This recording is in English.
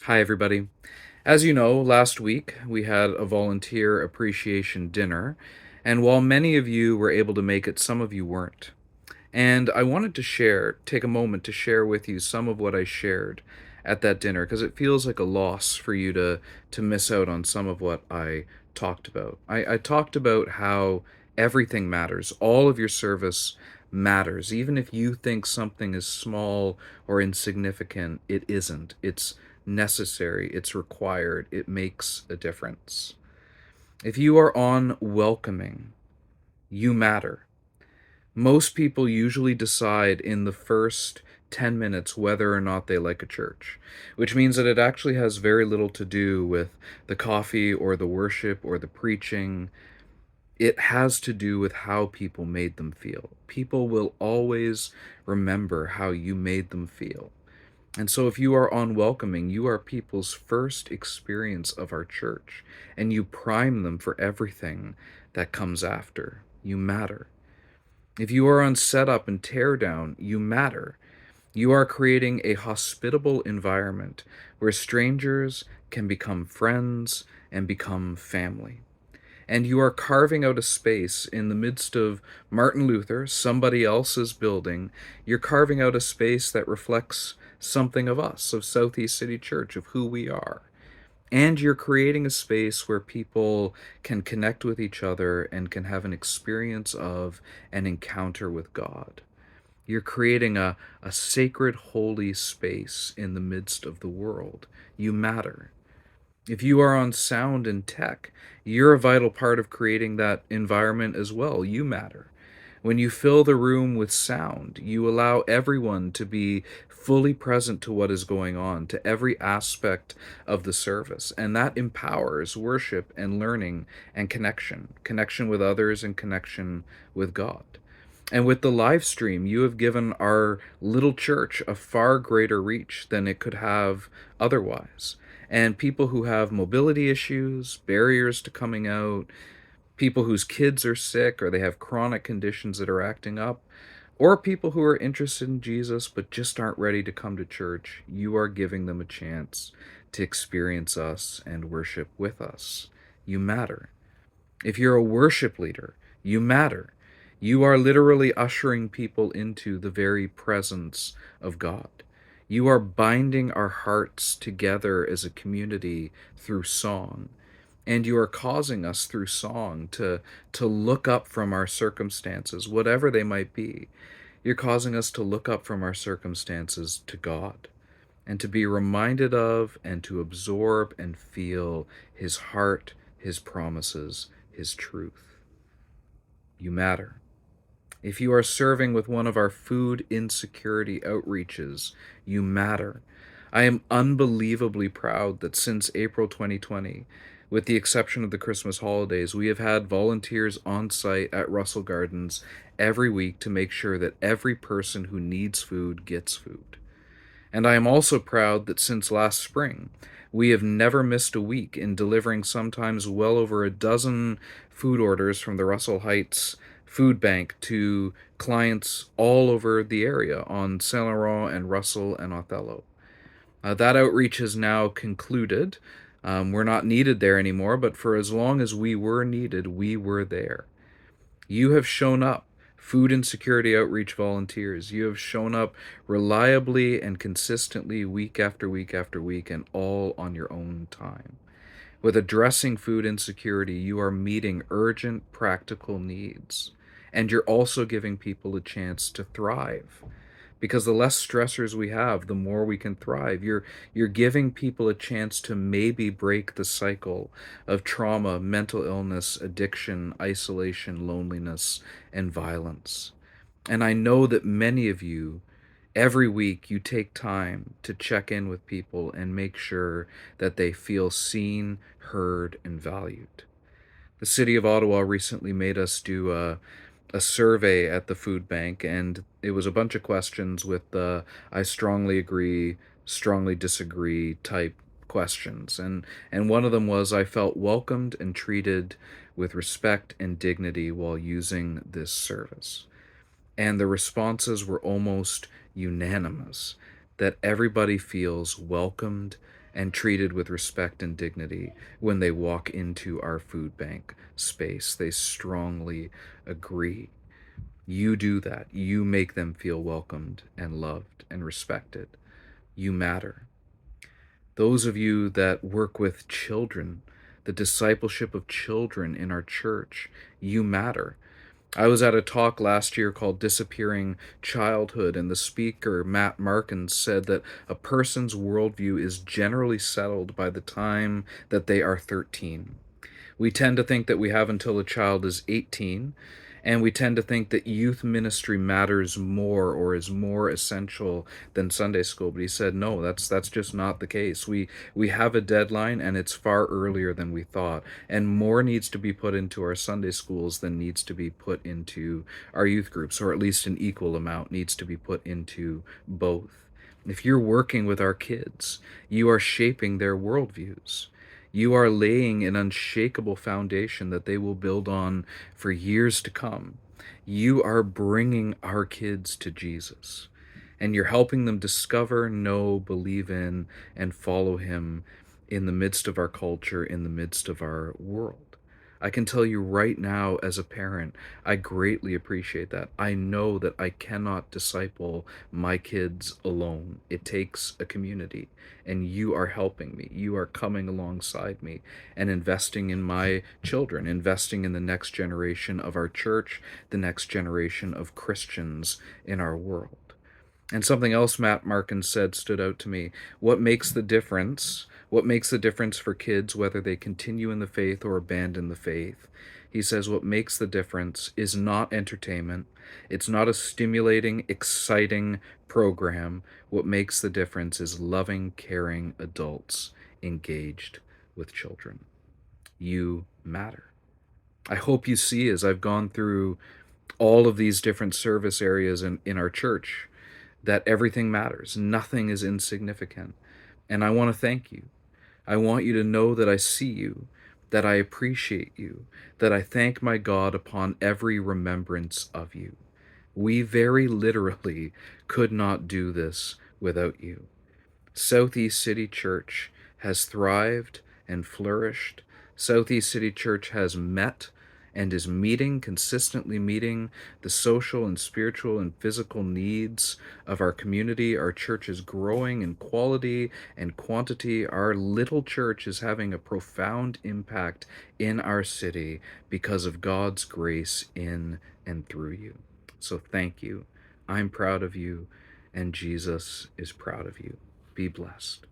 Hi, everybody. As you know, last week we had a volunteer appreciation dinner, and while many of you were able to make it, some of you weren't. And I wanted to take a moment to share with you some of what I shared at that dinner because it feels like a loss for you to miss out on some of what I talked about. I talked about how everything matters. All of your service matters. Even if you think something is small or insignificant, it isn't. It's necessary, it's required, it makes a difference. If you are on welcoming, you matter. Most people usually decide in the first 10 minutes whether or not they like a church, which means that it actually has very little to do with the coffee or the worship or the preaching. It has to do with how people made them feel. People will always remember how you made them feel. And so, if you are unwelcoming, you are people's first experience of our church, and you prime them for everything that comes after. You matter. If you are on setup and tear down, you matter. You are creating a hospitable environment where strangers can become friends and become family. And you are carving out a space in the midst of Martin Luther, somebody else's building. You're carving out a space that reflects something of us, of Southeast City Church, of who we are. And you're creating a space where people can connect with each other and can have an experience of an encounter with God. You're creating a sacred, holy space in the midst of the world. You matter. If you are on sound and tech, you're a vital part of creating that environment as well. You matter. When you fill the room with sound, you allow everyone to be fully present to what is going on, to every aspect of the service. And that empowers worship and learning and connection with others and connection with God. And with the live stream, you have given our little church a far greater reach than it could have otherwise. And people who have mobility issues, barriers to coming out, people whose kids are sick or they have chronic conditions that are acting up, or people who are interested in Jesus but just aren't ready to come to church, you are giving them a chance to experience us and worship with us. You matter. If you're a worship leader, you matter. You are literally ushering people into the very presence of God. You are binding our hearts together as a community through song. And you are causing us through song to look up from our circumstances, whatever they might be. You're causing us to look up from our circumstances to God and to be reminded of and to absorb and feel His heart, His promises, His truth. You matter. If you are serving with one of our food insecurity outreaches, you matter. I am unbelievably proud that since April 2020, with the exception of the Christmas holidays, we have had volunteers on site at Russell Gardens every week to make sure that every person who needs food gets food. And I am also proud that since last spring, we have never missed a week in delivering sometimes well over a dozen food orders from the Russell Heights Food Bank to clients all over the area on Saint Laurent and Russell and Othello. That outreach has now concluded. We're not needed there anymore, but for as long as we were needed, we were there. You have shown up, food insecurity outreach volunteers. You have shown up reliably and consistently week after week after week, and all on your own time. With addressing food insecurity, you are meeting urgent, practical needs. And you're also giving people a chance to thrive, because the less stressors we have, the more we can thrive. You're giving people a chance to maybe break the cycle of trauma, mental illness, addiction, isolation, loneliness, and violence. And I know that many of you, every week, you take time to check in with people and make sure that they feel seen, heard, and valued. The city of Ottawa recently made us do a survey at the food bank, and it was a bunch of questions with the I strongly agree, strongly disagree type questions. And one of them was I felt welcomed and treated with respect and dignity while using this service. And the responses were almost unanimous that everybody feels welcomed and treated with respect and dignity when they walk into our food bank space. They strongly agree. You do that. You make them feel welcomed and loved and respected. You matter. Those of you that work with children, the discipleship of children in our church, you matter. I was at a talk last year called Disappearing Childhood, and the speaker, Matt Markins, said that a person's worldview is generally settled by the time that they are 13. We tend to think that we have until a child is 18, and we tend to think that youth ministry matters more or is more essential than Sunday school. But he said, no, that's just not the case. We have a deadline, and it's far earlier than we thought. And more needs to be put into our Sunday schools than needs to be put into our youth groups, or at least an equal amount needs to be put into both. If you're working with our kids, you are shaping their worldviews. You are laying an unshakable foundation that they will build on for years to come. You are bringing our kids to Jesus, and you're helping them discover, know, believe in, and follow him in the midst of our culture, in the midst of our world. I can tell you right now, as a parent, I greatly appreciate that. I know that I cannot disciple my kids alone. It takes a community, and you are helping me. You are coming alongside me and investing in my children, investing in the next generation of our church, the next generation of Christians in our world. And something else Matt Markin said stood out to me. What makes the difference? What makes the difference for kids, whether they continue in the faith or abandon the faith? He says what makes the difference is not entertainment. It's not a stimulating, exciting program. What makes the difference is loving, caring adults engaged with children. You matter. I hope you see, as I've gone through all of these different service areas in our church, that everything matters. Nothing is insignificant. And I want to thank you. I want you to know that I see you, that I appreciate you, that I thank my God upon every remembrance of you. We very literally could not do this without you. Southeast City Church has thrived and flourished. Southeast City Church has met and is consistently meeting the social and spiritual and physical needs of our community. Our church is growing in quality and quantity. Our little church is having a profound impact in our city because of God's grace in and through you. So thank you. I'm proud of you, and Jesus is proud of you. Be blessed.